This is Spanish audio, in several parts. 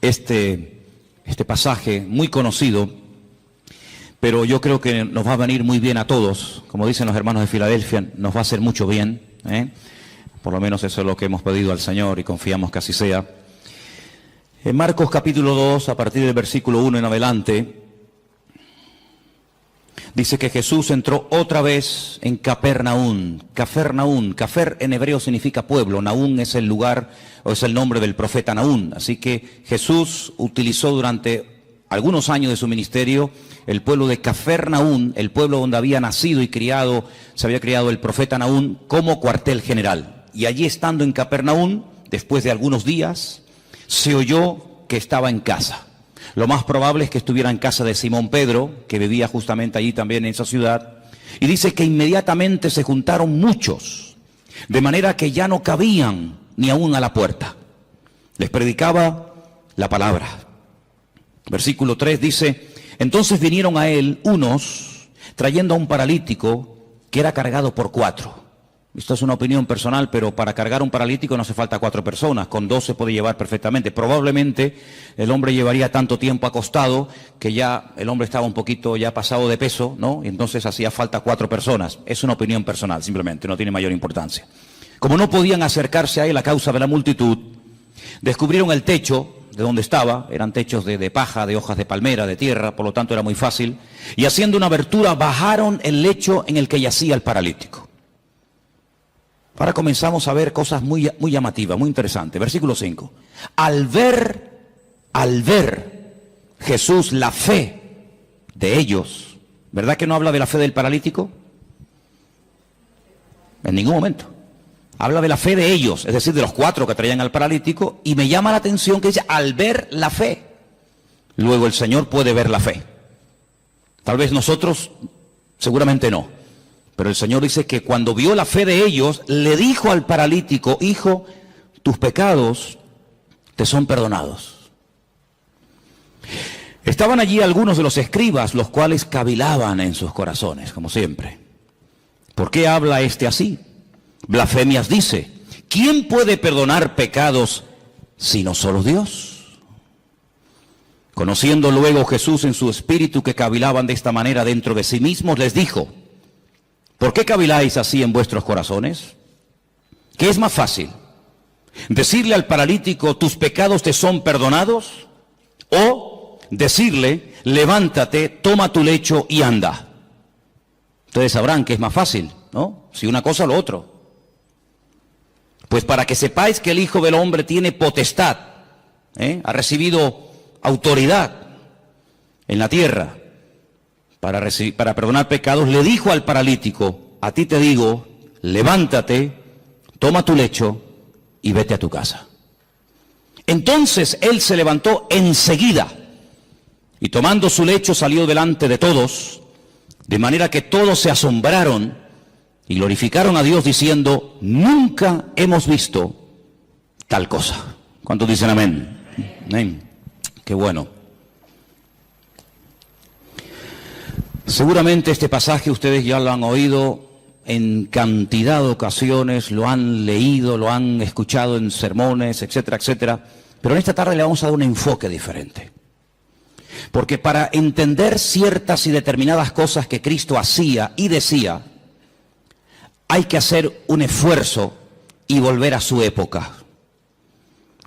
este pasaje muy conocido, pero yo creo que nos va a venir muy bien a todos. Como dicen los hermanos de Filadelfia, nos va a hacer mucho bien, ¿eh? Por lo menos eso es lo que hemos pedido al Señor y confiamos que así sea. En Marcos capítulo 2, a partir del versículo 1 en adelante, dice que Jesús entró otra vez en Capernaum. Cafarnaún, Cafer en hebreo significa pueblo, Naún es el lugar o es el nombre del profeta Naún. Así que Jesús utilizó durante algunos años de su ministerio el pueblo de Cafarnaún, el pueblo donde había nacido y se había criado el profeta Naún, como cuartel general. Y allí, estando en Capernaum, después de algunos días, se oyó que estaba en casa. Lo más probable es que estuviera en casa de Simón Pedro, que vivía justamente allí también en esa ciudad. Y dice que inmediatamente se juntaron muchos, de manera que ya no cabían ni aún a la puerta. Les predicaba la palabra. Versículo 3 dice: entonces vinieron a él unos trayendo a un paralítico que era cargado por 4. Esto es una opinión personal, pero para cargar un paralítico no hace falta 4 personas, con 2 se puede llevar perfectamente. Probablemente el hombre llevaría tanto tiempo acostado que ya el hombre estaba un poquito ya pasado de peso, ¿no? Y entonces hacía falta 4 personas. Es una opinión personal, simplemente, no tiene mayor importancia. Como no podían acercarse a él a causa de la multitud, descubrieron el techo de donde estaba. Eran techos de paja, de hojas de palmera, de tierra, por lo tanto era muy fácil. Y haciendo una abertura, bajaron el lecho en el que yacía el paralítico. Ahora comenzamos a ver cosas muy llamativas, muy interesantes. Versículo 5. Al ver Jesús la fe de ellos, ¿verdad que no habla de la fe del paralítico? En ningún momento. Habla de la fe de ellos, es decir, de los 4 que traían al paralítico, y me llama la atención que dice, al ver la fe. Luego el Señor puede ver la fe. Tal vez nosotros, seguramente no. Pero el Señor dice que cuando vio la fe de ellos, le dijo al paralítico: hijo, tus pecados te son perdonados. Estaban allí algunos de los escribas, los cuales cavilaban en sus corazones, como siempre. ¿Por qué habla este así? Blasfemias dice. ¿Quién puede perdonar pecados sino solo Dios? Conociendo luego Jesús en su espíritu que cavilaban de esta manera dentro de sí mismos, les dijo: ¿por qué caviláis así en vuestros corazones? ¿Qué es más fácil? ¿Decirle al paralítico, tus pecados te son perdonados? ¿O decirle, levántate, toma tu lecho y anda? Ustedes sabrán que es más fácil, ¿no? Si una cosa o lo otro. Pues para que sepáis que el Hijo del Hombre tiene potestad, ha recibido autoridad en la tierra para perdonar pecados, le dijo al paralítico: a ti te digo, levántate, toma tu lecho y vete a tu casa. Entonces él se levantó enseguida y tomando su lecho salió delante de todos, de manera que todos se asombraron y glorificaron a Dios diciendo: nunca hemos visto tal cosa. ¿Cuántos dicen amén? Amén. Qué bueno. Seguramente este pasaje ustedes ya lo han oído en cantidad de ocasiones, lo han leído, lo han escuchado en sermones, etcétera, etcétera. Pero en esta tarde le vamos a dar un enfoque diferente. Porque para entender ciertas y determinadas cosas que Cristo hacía y decía, hay que hacer un esfuerzo y volver a su época.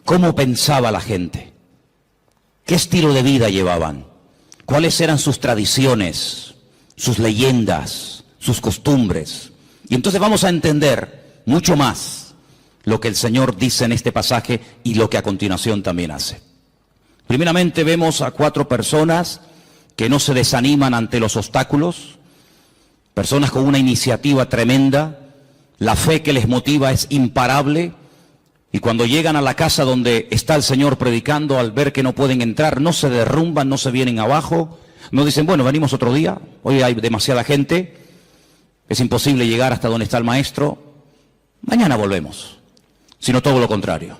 ¿Cómo pensaba la gente? ¿Qué estilo de vida llevaban? ¿Cuáles eran sus tradiciones, sus leyendas, sus costumbres? Y entonces vamos a entender mucho más lo que el Señor dice en este pasaje y lo que a continuación también hace. Primeramente vemos a 4 personas que no se desaniman ante los obstáculos, personas con una iniciativa tremenda, la fe que les motiva es imparable, y cuando llegan a la casa donde está el Señor predicando, al ver que no pueden entrar, no se derrumban, no se vienen abajo, no dicen, bueno, venimos otro día, hoy hay demasiada gente, es imposible llegar hasta donde está el maestro, mañana volvemos, sino todo lo contrario.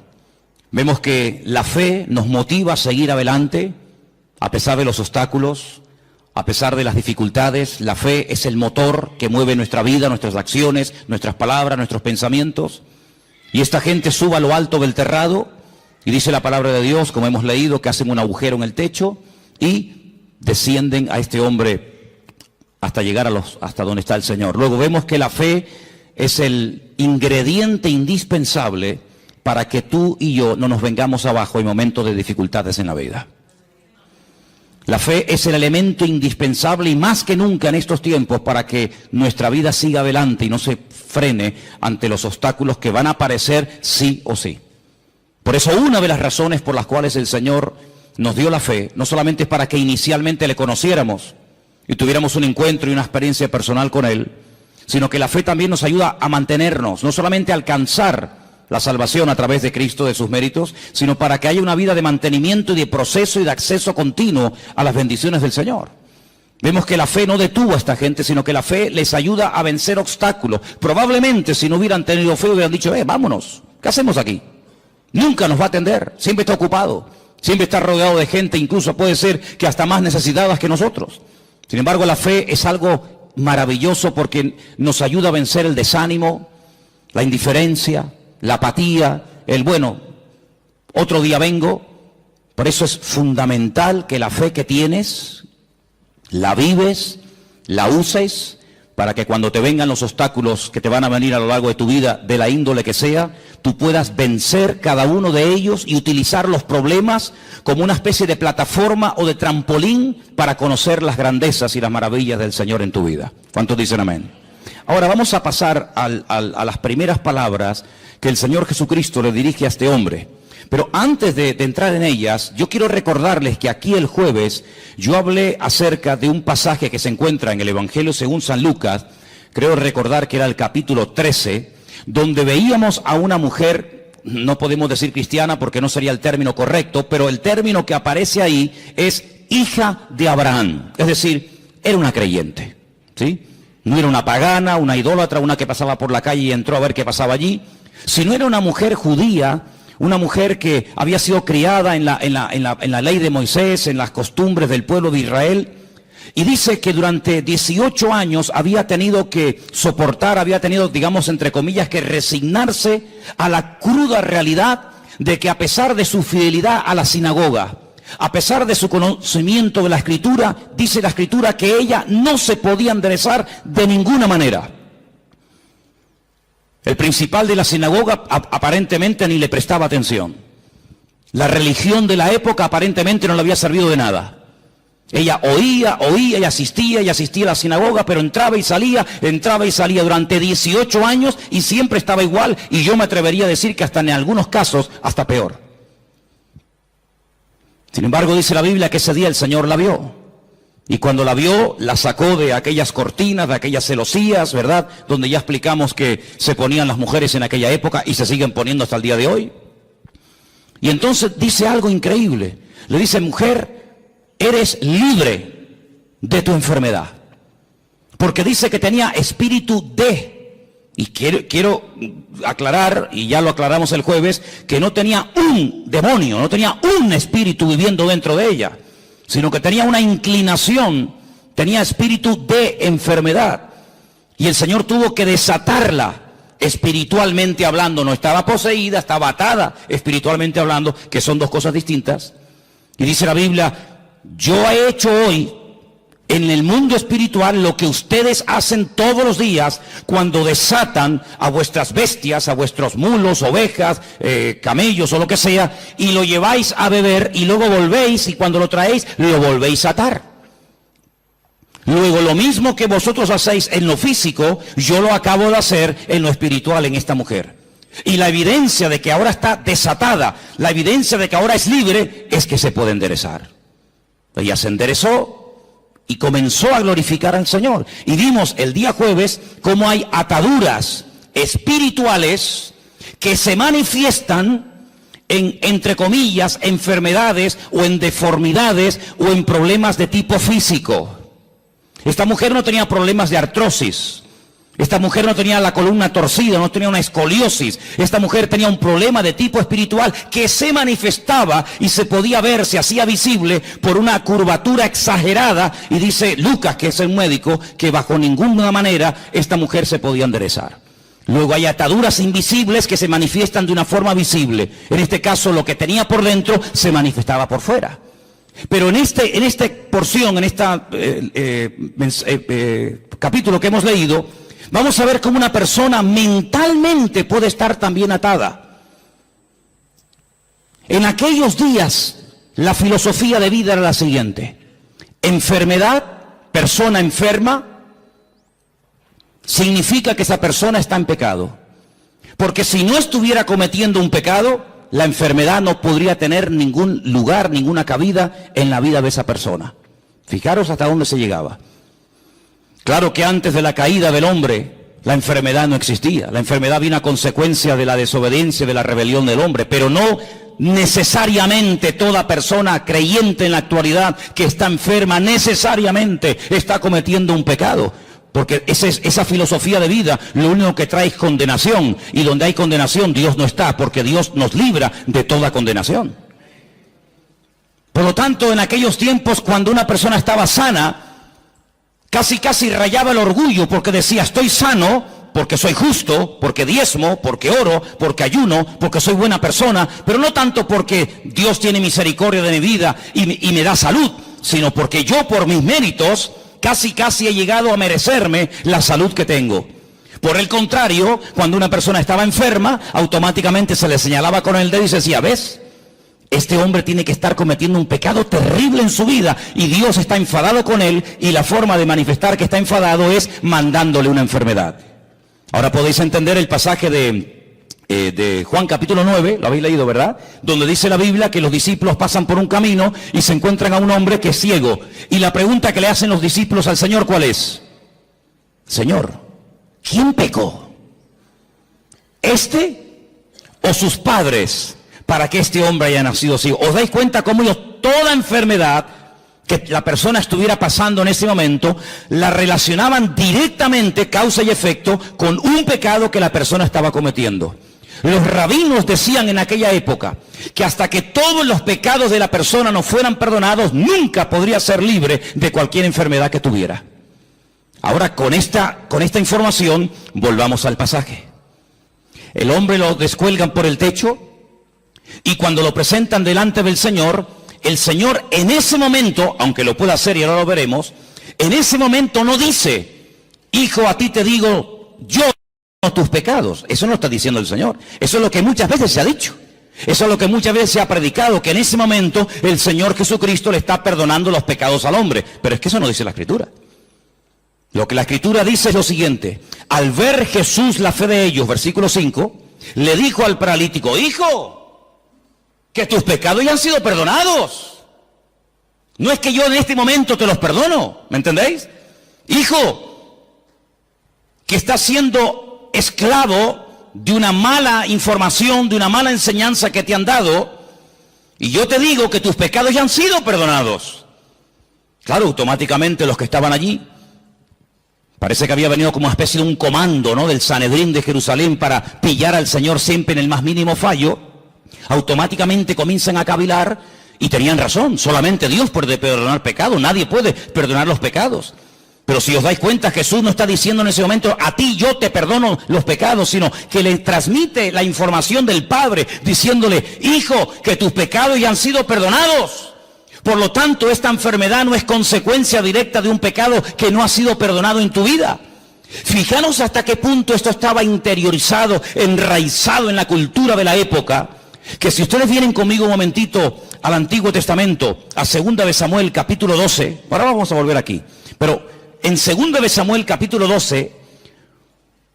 Vemos que la fe nos motiva a seguir adelante, a pesar de los obstáculos, a pesar de las dificultades. La fe es el motor que mueve nuestra vida, nuestras acciones, nuestras palabras, nuestros pensamientos. Y esta gente sube a lo alto del terrado Y dice la palabra de Dios, como hemos leído, que hacen un agujero en el techo y descienden a este hombre hasta llegar hasta donde está el Señor. Luego vemos que la fe es el ingrediente indispensable para que tú y yo no nos vengamos abajo en momentos de dificultades en la vida. La fe es el elemento indispensable y más que nunca en estos tiempos para que nuestra vida siga adelante y no se frene ante los obstáculos que van a aparecer sí o sí. Por eso una de las razones por las cuales el Señor nos dio la fe, no solamente es para que inicialmente le conociéramos y tuviéramos un encuentro y una experiencia personal con Él, sino que la fe también nos ayuda a mantenernos, no solamente a alcanzar la salvación a través de Cristo, de sus méritos, sino para que haya una vida de mantenimiento y de proceso y de acceso continuo a las bendiciones del Señor. Vemos que la fe no detuvo a esta gente, sino que la fe les ayuda a vencer obstáculos. Probablemente si no hubieran tenido fe hubieran dicho, vámonos, ¿qué hacemos aquí? Nunca nos va a atender, siempre está ocupado, siempre está rodeado de gente, incluso puede ser que hasta más necesitadas que nosotros. Sin embargo, la fe es algo maravilloso porque nos ayuda a vencer el desánimo, la indiferencia, la apatía, otro día vengo. Por eso es fundamental que la fe que tienes, la vives, la uses, para que cuando te vengan los obstáculos que te van a venir a lo largo de tu vida, de la índole que sea, tú puedas vencer cada uno de ellos y utilizar los problemas como una especie de plataforma o de trampolín para conocer las grandezas y las maravillas del Señor en tu vida. ¿Cuántos dicen amén? Ahora vamos a pasar a las primeras palabras que el Señor Jesucristo le dirige a este hombre. Pero antes de entrar en ellas, yo quiero recordarles que aquí el jueves yo hablé acerca de un pasaje que se encuentra en el Evangelio según San Lucas, creo recordar que era el capítulo 13, donde veíamos a una mujer, no podemos decir cristiana porque no sería el término correcto, pero el término que aparece ahí es hija de Abraham, es decir, era una creyente, ¿sí? No era una pagana, una idólatra, una que pasaba por la calle y entró a ver qué pasaba allí, sino era una mujer judía, una mujer que había sido criada en la ley de Moisés, en las costumbres del pueblo de Israel, y dice que durante 18 años había tenido que soportar, había tenido, digamos, entre comillas, que resignarse a la cruda realidad de que a pesar de su fidelidad a la sinagoga, a pesar de su conocimiento de la Escritura, dice la Escritura que ella no se podía enderezar de ninguna manera. El principal de la sinagoga aparentemente ni le prestaba atención. La religión de la época aparentemente no le había servido de nada. Ella oía y asistía a la sinagoga, pero entraba y salía durante 18 años y siempre estaba igual, y yo me atrevería a decir que hasta en algunos casos hasta peor. Sin embargo, dice la Biblia que ese día el Señor la vio. Y cuando la vio, la sacó de aquellas cortinas, de aquellas celosías, ¿verdad? Donde ya explicamos que se ponían las mujeres en aquella época y se siguen poniendo hasta el día de hoy. Y entonces dice algo increíble. Le dice, mujer, eres libre de tu enfermedad. Porque dice que tenía espíritu de... Y quiero aclarar, y ya lo aclaramos el jueves, que no tenía un demonio, no tenía un espíritu viviendo dentro de ella, sino que tenía una inclinación, tenía espíritu de enfermedad. Y el Señor tuvo que desatarla espiritualmente hablando. No estaba poseída, estaba atada espiritualmente hablando, que son dos cosas distintas. Y dice la Biblia, yo he hecho hoy en el mundo espiritual lo que ustedes hacen todos los días cuando desatan a vuestras bestias, a vuestros mulos, ovejas, camellos o lo que sea, y lo lleváis a beber y luego volvéis, y cuando lo traéis lo volvéis a atar. Luego lo mismo que vosotros hacéis en lo físico, yo lo acabo de hacer en lo espiritual en esta mujer. Y la evidencia de que ahora está desatada, la evidencia de que ahora es libre, es que se puede enderezar. Ella se enderezó y comenzó a glorificar al Señor. Y vimos el día jueves cómo hay ataduras espirituales que se manifiestan en, entre comillas, enfermedades o en deformidades o en problemas de tipo físico. Esta mujer no tenía problemas de artrosis. Esta mujer no tenía la columna torcida, no tenía una escoliosis. Esta mujer tenía un problema de tipo espiritual que se manifestaba y se podía ver, se hacía visible por una curvatura exagerada. Y dice Lucas, que es el médico, que bajo ninguna manera esta mujer se podía enderezar. Luego hay ataduras invisibles que se manifiestan de una forma visible. En este caso, lo que tenía por dentro se manifestaba por fuera. Pero en esta porción, en este capítulo que hemos leído, vamos a ver cómo una persona mentalmente puede estar también atada. En aquellos días, la filosofía de vida era la siguiente: enfermedad, persona enferma, significa que esa persona está en pecado. Porque si no estuviera cometiendo un pecado, la enfermedad no podría tener ningún lugar, ninguna cabida en la vida de esa persona. Fijaros hasta dónde se llegaba. Claro que antes de la caída del hombre, la enfermedad no existía. La enfermedad vino a consecuencia de la desobediencia, de la rebelión del hombre, pero no necesariamente toda persona creyente en la actualidad que está enferma necesariamente está cometiendo un pecado. Porque esa filosofía de vida lo único que trae es condenación, y donde hay condenación Dios no está, porque Dios nos libra de toda condenación. Por lo tanto, en aquellos tiempos, cuando una persona estaba sana, casi rayaba el orgullo, porque decía: estoy sano porque soy justo, porque diezmo, porque oro, porque ayuno, porque soy buena persona, pero no tanto porque Dios tiene misericordia de mi vida y me da salud, sino porque yo, por mis méritos, casi he llegado a merecerme la salud que tengo. Por el contrario, cuando una persona estaba enferma, automáticamente se le señalaba con el dedo y se decía: ¿ves? Este hombre tiene que estar cometiendo un pecado terrible en su vida y Dios está enfadado con él, y la forma de manifestar que está enfadado es mandándole una enfermedad. Ahora podéis entender el pasaje de Juan capítulo 9, lo habéis leído, ¿verdad? Donde dice la Biblia que los discípulos pasan por un camino y se encuentran a un hombre que es ciego. Y la pregunta que le hacen los discípulos al Señor, ¿cuál es? Señor, ¿quién pecó? ¿Este o sus padres para que este hombre haya nacido ciego? ¿Os dais cuenta cómo ellos toda enfermedad que la persona estuviera pasando en ese momento la relacionaban directamente, causa y efecto, con un pecado que la persona estaba cometiendo? Los rabinos decían en aquella época que hasta que todos los pecados de la persona no fueran perdonados, nunca podría ser libre de cualquier enfermedad que tuviera. Ahora, con esta información, volvamos al pasaje. El hombre lo descuelgan por el techo, y cuando lo presentan delante del Señor, el Señor en ese momento, aunque lo pueda hacer y ahora lo veremos, en ese momento no dice: hijo, a ti te digo yo tus pecados. Eso no está diciendo el Señor. Eso es lo que muchas veces se ha dicho. Eso es lo que muchas veces se ha predicado, que en ese momento el Señor Jesucristo le está perdonando los pecados al hombre. Pero es que eso no dice la Escritura. Lo que la Escritura dice es lo siguiente: al ver Jesús la fe de ellos, versículo 5, le dijo al paralítico: hijo, que tus pecados ya han sido perdonados. No es que yo en este momento te los perdono, ¿me entendéis? Hijo, que estás siendo esclavo de una mala información, de una mala enseñanza que te han dado, y yo te digo que tus pecados ya han sido perdonados. Claro, automáticamente los que estaban allí, parece que había venido como una especie de un comando, ¿no?, del Sanedrín de Jerusalén para pillar al Señor siempre en el más mínimo fallo. Automáticamente comienzan a cavilar, y tenían razón. Solamente Dios puede perdonar pecados, nadie puede perdonar los pecados. Pero si os dais cuenta, Jesús no está diciendo en ese momento: a ti yo te perdono los pecados, sino que le transmite la información del Padre, diciéndole: hijo, que tus pecados ya han sido perdonados. Por lo tanto, esta enfermedad no es consecuencia directa de un pecado que no ha sido perdonado en tu vida. Fijaros hasta qué punto esto estaba interiorizado, enraizado en la cultura de la época, que si ustedes vienen conmigo un momentito al Antiguo Testamento, a 2 de Samuel capítulo 12, ahora vamos a volver aquí, pero en 2 de Samuel capítulo 12,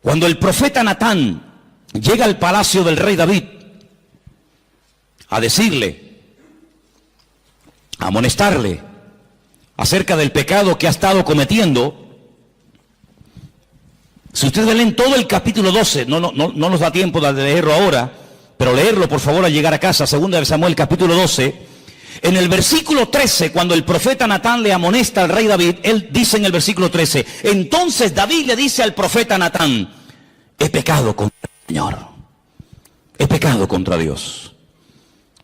cuando el profeta Natán llega al palacio del rey David a decirle, a amonestarle acerca del pecado que ha estado cometiendo, si ustedes leen todo el capítulo 12, no nos da tiempo de leerlo ahora, pero leerlo por favor al llegar a casa, 2 de Samuel capítulo 12, en el versículo 13, cuando el profeta Natán le amonesta al rey David, él dice en el versículo 13, entonces David le dice al profeta Natán: he pecado contra el Señor, he pecado contra Dios.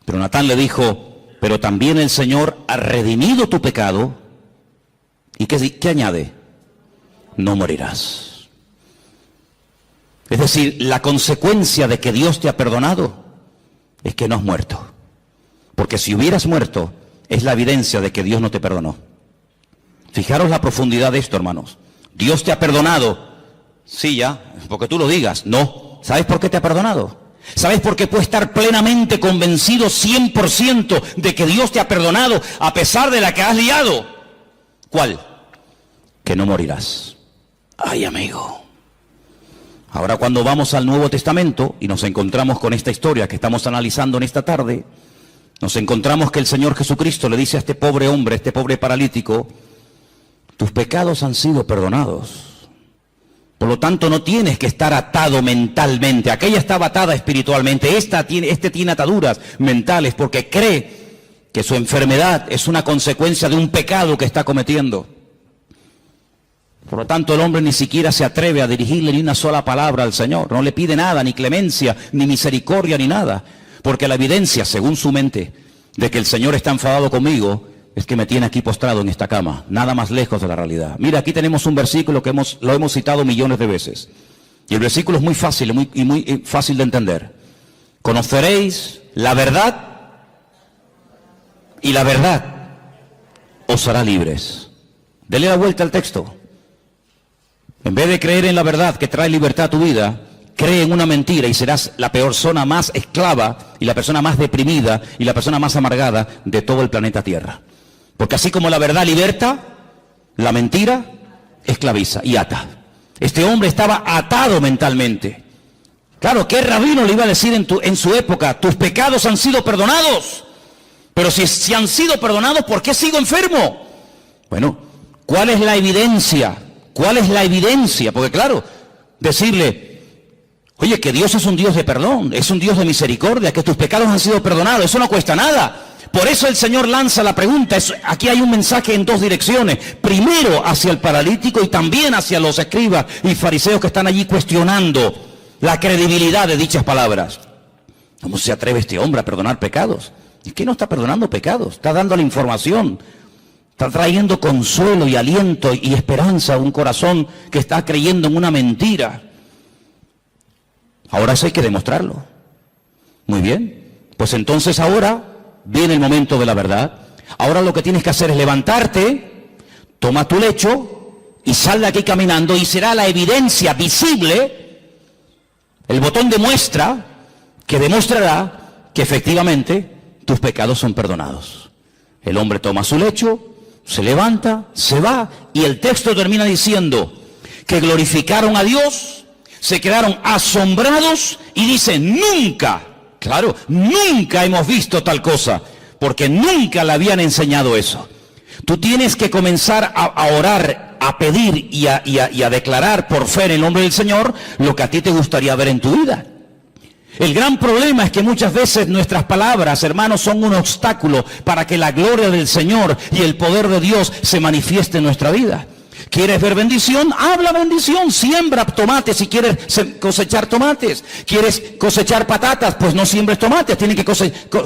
Pero Natán le dijo: pero también el Señor ha redimido tu pecado. ¿Y qué añade? No morirás. Es decir, la consecuencia de que Dios te ha perdonado es que no has muerto. Porque si hubieras muerto, es la evidencia de que Dios no te perdonó. Fijaros la profundidad de esto, hermanos. Dios te ha perdonado. Sí, ya, porque tú lo digas. No. ¿Sabes por qué te ha perdonado? ¿Sabes por qué puedes estar plenamente convencido 100% de que Dios te ha perdonado a pesar de la que has liado? ¿Cuál? Que no morirás. Ay, amigo. Ahora cuando vamos al Nuevo Testamento y nos encontramos con esta historia que estamos analizando en esta tarde, nos encontramos que el Señor Jesucristo le dice a este pobre hombre, a este pobre paralítico: tus pecados han sido perdonados. Por lo tanto, no tienes que estar atado mentalmente. Aquella estaba atada espiritualmente. Este tiene ataduras mentales porque cree que su enfermedad es una consecuencia de un pecado que está cometiendo. Por lo tanto, el hombre ni siquiera se atreve a dirigirle ni una sola palabra al Señor. No le pide nada, ni clemencia, ni misericordia, ni nada. Porque la evidencia, según su mente, de que el Señor está enfadado conmigo, es que me tiene aquí postrado en esta cama, nada más lejos de la realidad. Mira, aquí tenemos un versículo que lo hemos citado millones de veces. Y el versículo es muy fácil y muy fácil de entender. Conoceréis la verdad y la verdad os hará libres. Dele la vuelta al texto. En vez de creer en la verdad que trae libertad a tu vida, cree en una mentira y serás la persona más esclava y la persona más deprimida y la persona más amargada de todo el planeta Tierra. Porque así como la verdad liberta, la mentira esclaviza y ata. Este hombre estaba atado mentalmente. Claro, ¿qué rabino le iba a decir en su época? Tus pecados han sido perdonados. Pero si han sido perdonados, ¿por qué sigo enfermo? Bueno, ¿cuál es la evidencia? ¿Cuál es la evidencia? Porque claro, decirle: oye, que Dios es un Dios de perdón, es un Dios de misericordia, que tus pecados han sido perdonados, eso no cuesta nada. Por eso el Señor lanza la pregunta. Aquí hay un mensaje en dos direcciones. Primero hacia el paralítico y también hacia los escribas y fariseos que están allí cuestionando la credibilidad de dichas palabras. ¿Cómo se atreve este hombre a perdonar pecados? Es que no está perdonando pecados, está dando la información. Está trayendo consuelo y aliento y esperanza a un corazón que está creyendo en una mentira. Ahora eso hay que demostrarlo. Muy bien. Pues entonces ahora viene el momento de la verdad. Ahora lo que tienes que hacer es levantarte, toma tu lecho y sal de aquí caminando y será la evidencia visible, el botón de muestra que demostrará que efectivamente tus pecados son perdonados. El hombre toma su lecho, se levanta, se va y el texto termina diciendo que glorificaron a Dios, se quedaron asombrados y dicen: nunca, claro, nunca hemos visto tal cosa, porque nunca le habían enseñado eso. Tú tienes que comenzar a orar, a pedir y a declarar por fe en el nombre del Señor lo que a ti te gustaría ver en tu vida. El gran problema es que muchas veces nuestras palabras, hermanos, son un obstáculo para que la gloria del Señor y el poder de Dios se manifieste en nuestra vida. ¿Quieres ver bendición? Habla bendición. Siembra tomates si quieres cosechar tomates. ¿Quieres cosechar patatas? Pues no siembres tomates, tienes que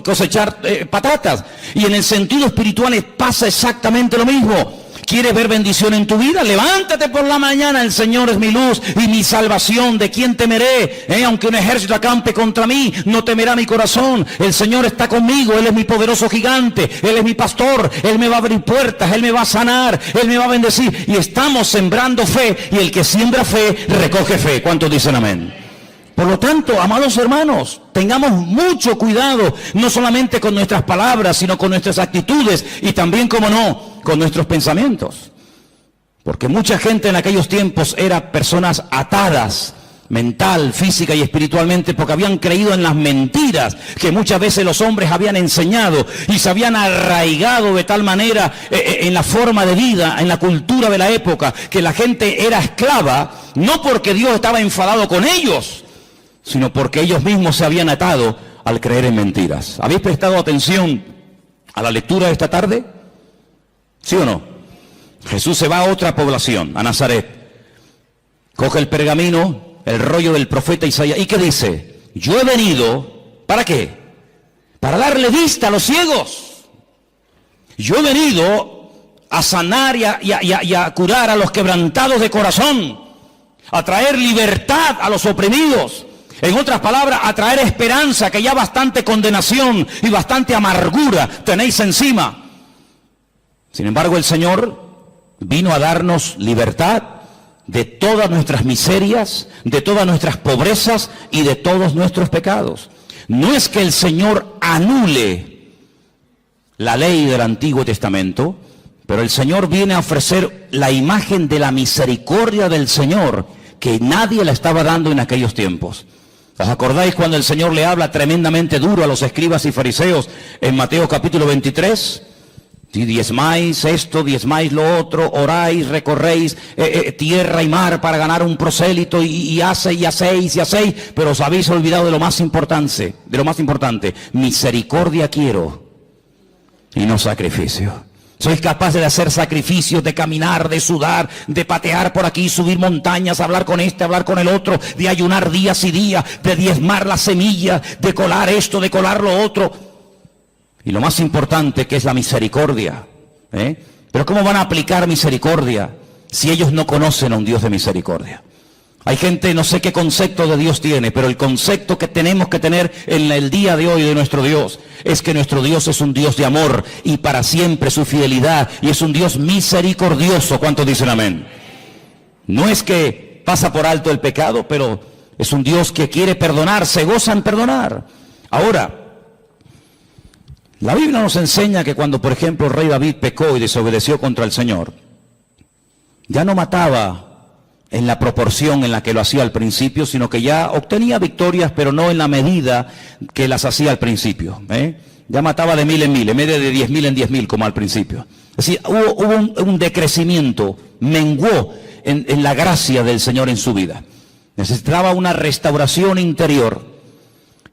cosechar patatas. Y en el sentido espiritual pasa exactamente lo mismo. ¿Quieres ver bendición en tu vida? Levántate por la mañana. El Señor es mi luz y mi salvación. ¿De quién temeré? Aunque un ejército acampe contra mí, no temerá mi corazón. El Señor está conmigo. Él es mi poderoso gigante. Él es mi pastor. Él me va a abrir puertas. Él me va a sanar. Él me va a bendecir. Y estamos sembrando fe. Y el que siembra fe, recoge fe. ¿Cuántos dicen amén? Por lo tanto, amados hermanos, tengamos mucho cuidado, no solamente con nuestras palabras, sino con nuestras actitudes y también, como no, con nuestros pensamientos. Porque mucha gente en aquellos tiempos era personas atadas, mental, física y espiritualmente, porque habían creído en las mentiras que muchas veces los hombres habían enseñado y se habían arraigado de tal manera en la forma de vida, en la cultura de la época, que la gente era esclava, no porque Dios estaba enfadado con ellos, sino porque ellos mismos se habían atado al creer en mentiras. ¿Habéis prestado atención a la lectura de esta tarde? ¿Sí o no? Jesús se va a otra población, a Nazaret. Coge el pergamino, el rollo del profeta Isaías. ¿Y qué dice? Yo he venido, ¿para qué? Para darle vista a los ciegos. Yo he venido a sanar y a curar a los quebrantados de corazón. a traer libertad a los oprimidos. En otras palabras, a traer esperanza, que ya bastante condenación y bastante amargura tenéis encima. Sin embargo, el Señor vino a darnos libertad de todas nuestras miserias, de todas nuestras pobrezas y de todos nuestros pecados. No es que el Señor anule la ley del Antiguo Testamento, pero el Señor viene a ofrecer la imagen de la misericordia del Señor, que nadie la estaba dando en aquellos tiempos. ¿Os acordáis cuando el Señor le habla tremendamente duro a los escribas y fariseos en Mateo capítulo 23? Si diezmáis esto, diezmáis lo otro, oráis, recorréis tierra y mar para ganar un prosélito y hacéis, pero os habéis olvidado de lo más importante, misericordia quiero y no sacrificio. Sois capaces de hacer sacrificios, de caminar, de sudar, de patear por aquí, subir montañas, hablar con este, hablar con el otro, de ayunar días y días, de diezmar las semillas, de colar esto, de colar lo otro. Y lo más importante, que es la misericordia. Pero ¿cómo van a aplicar misericordia si ellos no conocen a un Dios de misericordia? Hay gente, no sé qué concepto de Dios tiene, pero el concepto que tenemos que tener en el día de hoy de nuestro Dios es que nuestro Dios es un Dios de amor y para siempre su fidelidad, y es un Dios misericordioso. ¿Cuántos dicen amén? No es que pasa por alto el pecado, pero es un Dios que quiere perdonar, se goza en perdonar. Ahora, la Biblia nos enseña que cuando, por ejemplo, el rey David pecó y desobedeció contra el Señor, ya no mataba en la proporción en la que lo hacía al principio, sino que ya obtenía victorias, pero no en la medida que las hacía al principio. Ya mataba de 1000 en 1000, en vez de 10.000 en 10.000 como al principio. Es decir, hubo un decrecimiento, menguó en la gracia del Señor en su vida. Necesitaba una restauración interior.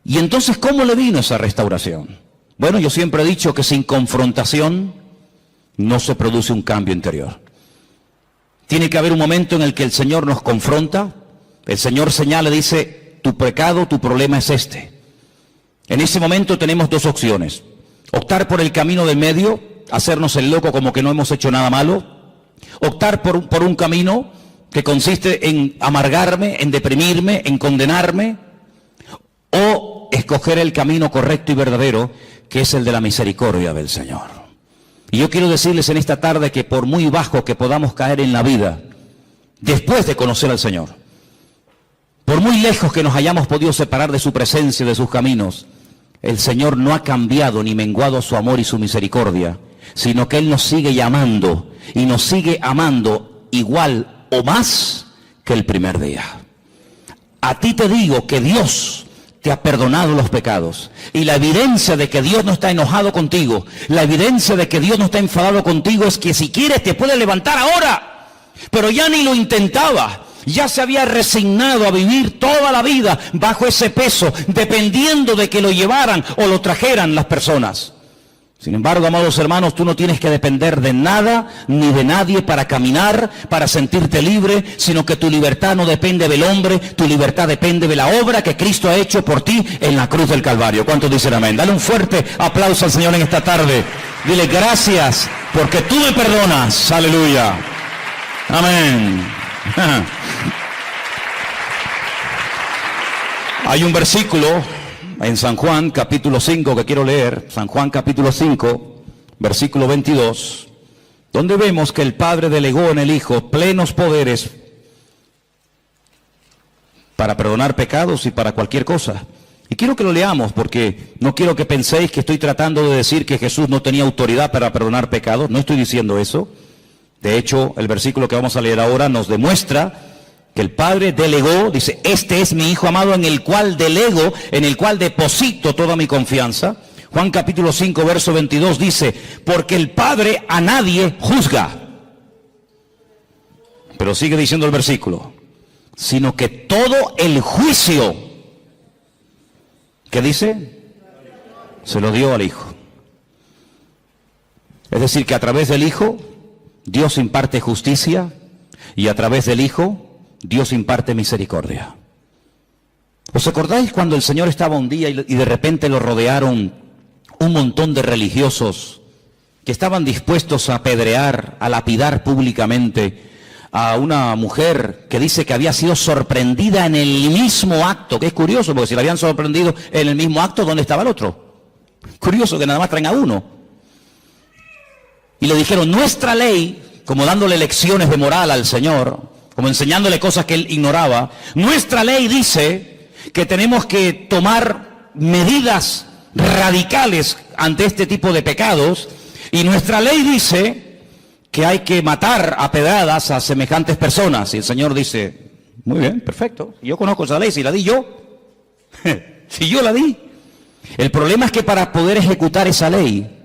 Y entonces, ¿cómo le vino esa restauración? Bueno, yo siempre he dicho que sin confrontación no se produce un cambio interior. Tiene que haber un momento en el que el Señor nos confronta, el Señor señala, dice, tu pecado, tu problema es este. En ese momento tenemos dos opciones: optar por el camino del medio, hacernos el loco como que no hemos hecho nada malo; optar por un camino que consiste en amargarme, en deprimirme, en condenarme; o escoger el camino correcto y verdadero, que es el de la misericordia del Señor. Y yo quiero decirles en esta tarde que por muy bajo que podamos caer en la vida, después de conocer al Señor, por muy lejos que nos hayamos podido separar de su presencia, de sus caminos, el Señor no ha cambiado ni menguado su amor y su misericordia, sino que Él nos sigue llamando y nos sigue amando igual o más que el primer día. A ti te digo que Dios te ha perdonado los pecados. Y la evidencia de que Dios no está enojado contigo, la evidencia de que Dios no está enfadado contigo, es que si quieres te puede levantar ahora. Pero ya ni lo intentaba. Ya se había resignado a vivir toda la vida bajo ese peso, dependiendo de que lo llevaran o lo trajeran las personas. Sin embargo, amados hermanos, tú no tienes que depender de nada ni de nadie para caminar, para sentirte libre, sino que tu libertad no depende del hombre, tu libertad depende de la obra que Cristo ha hecho por ti en la cruz del Calvario. ¿Cuántos dicen amén? Dale un fuerte aplauso al Señor en esta tarde. Dile gracias porque tú me perdonas. Aleluya. Amén. Hay un versículo en San Juan capítulo 5 que quiero leer, San Juan capítulo 5, versículo 22, donde vemos que el Padre delegó en el Hijo plenos poderes para perdonar pecados y para cualquier cosa. Y quiero que lo leamos porque no quiero que penséis que estoy tratando de decir que Jesús no tenía autoridad para perdonar pecados, no estoy diciendo eso. De hecho, el versículo que vamos a leer ahora nos demuestra que el Padre delegó, dice, este es mi Hijo amado en el cual delego, en el cual deposito toda mi confianza. Juan capítulo 5, verso 22 dice, porque el Padre a nadie juzga. Pero sigue diciendo el versículo, sino que todo el juicio, ¿qué dice? Se lo dio al Hijo. Es decir, que a través del Hijo, Dios imparte justicia, y a través del Hijo, Dios imparte misericordia. ¿Os acordáis cuando el Señor estaba un día y de repente lo rodearon un montón de religiosos que estaban dispuestos a apedrear, a lapidar públicamente a una mujer que dice que había sido sorprendida en el mismo acto, que es curioso, porque si la habían sorprendido en el mismo acto, ¿dónde estaba el otro? Curioso que nada más traen a uno. Y le dijeron, nuestra ley, como dándole lecciones de moral al Señor, como enseñándole cosas que él ignoraba, nuestra ley dice que tenemos que tomar medidas radicales ante este tipo de pecados, y nuestra ley dice que hay que matar a pedradas a semejantes personas. Y el Señor dice, muy bien, perfecto, yo conozco esa ley, si la di yo, si yo la di. El problema es que para poder ejecutar esa ley,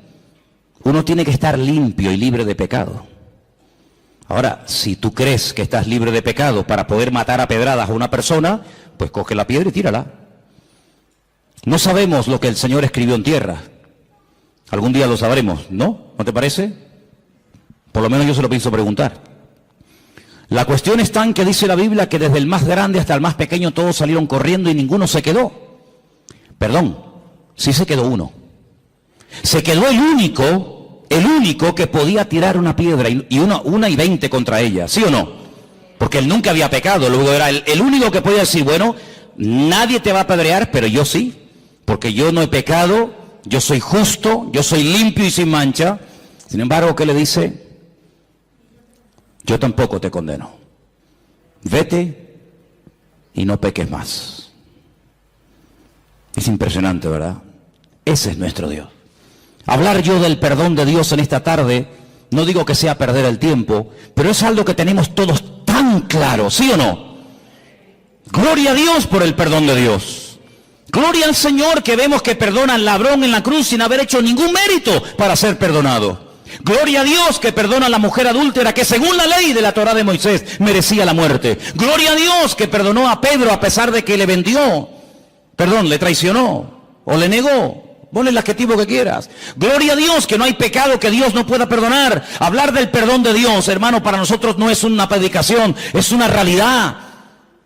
uno tiene que estar limpio y libre de pecado. Ahora, si tú crees que estás libre de pecado para poder matar a pedradas a una persona, pues coge la piedra y tírala. No sabemos lo que el Señor escribió en tierra. Algún día lo sabremos, ¿no? ¿No te parece? Por lo menos yo se lo pienso preguntar. La cuestión está en que dice la Biblia que desde el más grande hasta el más pequeño todos salieron corriendo y ninguno se quedó. Perdón, sí se quedó uno. Se quedó el único que podía tirar una piedra y una y 20 contra ella, ¿sí o no? Porque él nunca había pecado, luego era el único que podía decir, bueno, nadie te va a apedrear, pero yo sí, porque yo no he pecado, yo soy justo, yo soy limpio y sin mancha. Sin embargo, ¿qué le dice? Yo tampoco te condeno. Vete y no peques más. Es impresionante, ¿verdad? Ese es nuestro Dios. Hablar yo del perdón de Dios en esta tarde, no digo que sea perder el tiempo, pero es algo que tenemos todos tan claro, ¿sí o no? Gloria a Dios por el perdón de Dios. Gloria al Señor que vemos que perdona al ladrón en la cruz sin haber hecho ningún mérito para ser perdonado. Gloria a Dios que perdona a la mujer adúltera que según la ley de la Torá de Moisés merecía la muerte. Gloria a Dios que perdonó a Pedro a pesar de que le traicionó o le negó. Ponle el adjetivo que quieras. Gloria a Dios que no hay pecado que Dios no pueda perdonar. Hablar del perdón de Dios, hermano, para nosotros no es una predicación, es una realidad.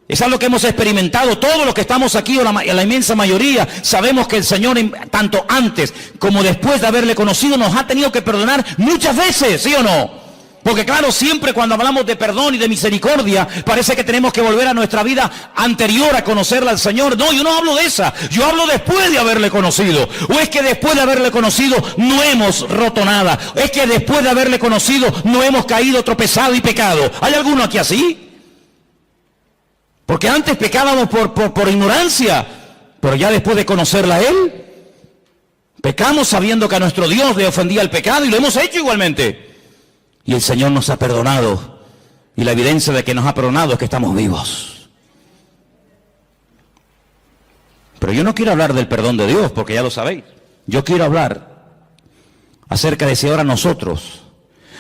Es algo que hemos experimentado. Todos los que estamos aquí, o la inmensa mayoría, sabemos que el Señor, tanto antes como después de haberle conocido, nos ha tenido que perdonar muchas veces, ¿sí o no? Porque claro, siempre cuando hablamos de perdón y de misericordia, parece que tenemos que volver a nuestra vida anterior a conocerla al Señor. No, yo no hablo de esa, yo hablo después de haberle conocido. O es que después de haberle conocido no hemos roto nada. Es que después de haberle conocido no hemos caído, tropezado y pecado. ¿Hay alguno aquí así? Porque antes pecábamos por ignorancia, pero ya después de conocerla a Él, pecamos sabiendo que a nuestro Dios le ofendía el pecado y lo hemos hecho igualmente. Y el Señor nos ha perdonado. Y la evidencia de que nos ha perdonado es que estamos vivos. Pero yo no quiero hablar del perdón de Dios, porque ya lo sabéis. Yo quiero hablar acerca de si ahora nosotros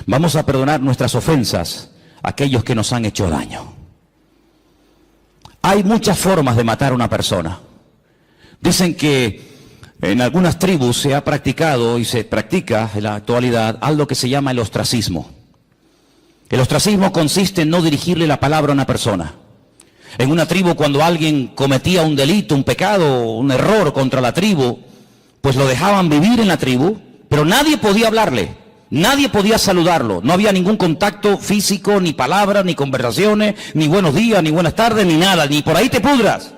vamos a perdonar nuestras ofensas a aquellos que nos han hecho daño. Hay muchas formas de matar a una persona. Dicen que en algunas tribus se ha practicado y se practica en la actualidad algo que se llama el ostracismo. El ostracismo consiste en no dirigirle la palabra a una persona. En una tribu, cuando alguien cometía un delito, un pecado, un error contra la tribu, pues lo dejaban vivir en la tribu, pero nadie podía hablarle, nadie podía saludarlo, no había ningún contacto físico, ni palabras, ni conversaciones, ni buenos días, ni buenas tardes, ni nada, ni por ahí te pudras.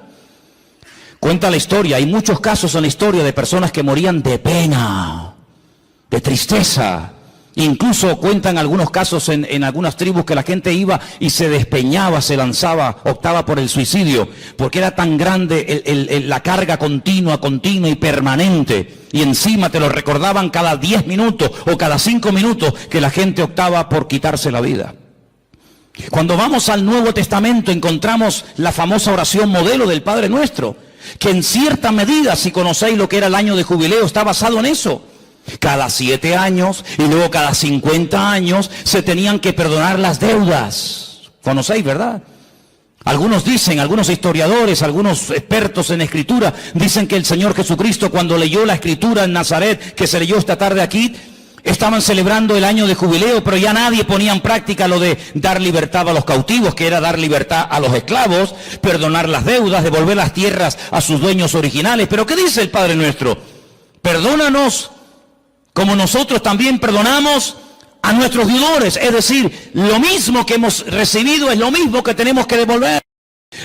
Cuenta la historia, hay muchos casos en la historia de personas que morían de pena, de tristeza. Incluso cuentan algunos casos en algunas tribus que la gente iba y se despeñaba, se lanzaba, optaba por el suicidio, porque era tan grande la carga continua y permanente. Y encima te lo recordaban cada 10 minutos o cada 5 minutos que la gente optaba por quitarse la vida. Cuando vamos al Nuevo Testamento encontramos la famosa oración modelo del Padre Nuestro, que en cierta medida, si conocéis lo que era el año de jubileo, está basado en eso. Cada 7 años y luego cada 50 años se tenían que perdonar las deudas. ¿Conocéis, verdad? Algunos dicen, algunos historiadores, algunos expertos en escritura, dicen que el Señor Jesucristo, cuando leyó la escritura en Nazaret, que se leyó esta tarde aquí, estaban celebrando el año de jubileo, pero ya nadie ponía en práctica lo de dar libertad a los cautivos, que era dar libertad a los esclavos, perdonar las deudas, devolver las tierras a sus dueños originales. Pero ¿qué dice el Padre Nuestro? Perdónanos como nosotros también perdonamos a nuestros deudores. Es decir, lo mismo que hemos recibido es lo mismo que tenemos que devolver.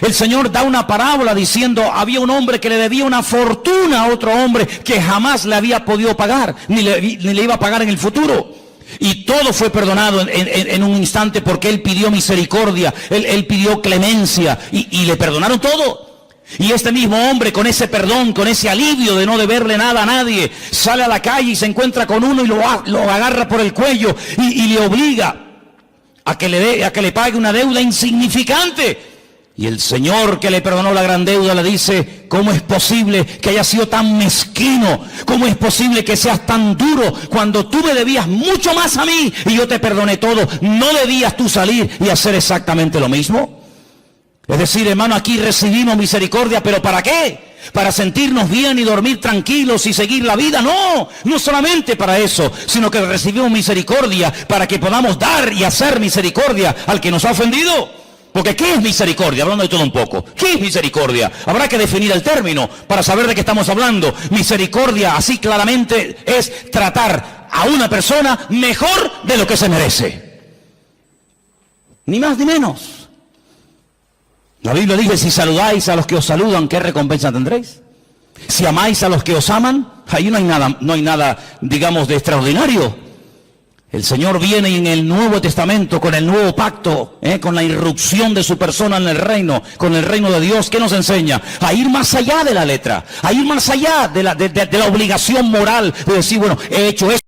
El Señor da una parábola diciendo, había un hombre que le debía una fortuna a otro hombre que jamás le había podido pagar, ni le iba a pagar en el futuro. Y todo fue perdonado en un instante porque él pidió misericordia, él pidió clemencia y le perdonaron todo. Y este mismo hombre, con ese perdón, con ese alivio de no deberle nada a nadie, sale a la calle y se encuentra con uno y lo agarra por el cuello y le obliga a que le pague una deuda insignificante. Y el Señor, que le perdonó la gran deuda, le dice, ¿cómo es posible que hayas sido tan mezquino? ¿Cómo es posible que seas tan duro cuando tú me debías mucho más a mí y yo te perdoné todo? ¿No debías tú salir y hacer exactamente lo mismo? Es decir, hermano, aquí recibimos misericordia, ¿pero para qué? ¿Para sentirnos bien y dormir tranquilos y seguir la vida? No, no solamente para eso, sino que recibimos misericordia para que podamos dar y hacer misericordia al que nos ha ofendido. Porque ¿qué es misericordia? Hablando de todo un poco. ¿Qué es misericordia? Habrá que definir el término para saber de qué estamos hablando. Misericordia, así claramente, es tratar a una persona mejor de lo que se merece. Ni más ni menos. La Biblia dice, si saludáis a los que os saludan, ¿qué recompensa tendréis? Si amáis a los que os aman, ahí no hay nada, digamos, de extraordinario. El Señor viene en el Nuevo Testamento, con el nuevo pacto, con la irrupción de su persona en el reino, con el reino de Dios. ¿Qué nos enseña? A ir más allá de la letra, a ir más allá de la obligación moral de decir, bueno, he hecho esto.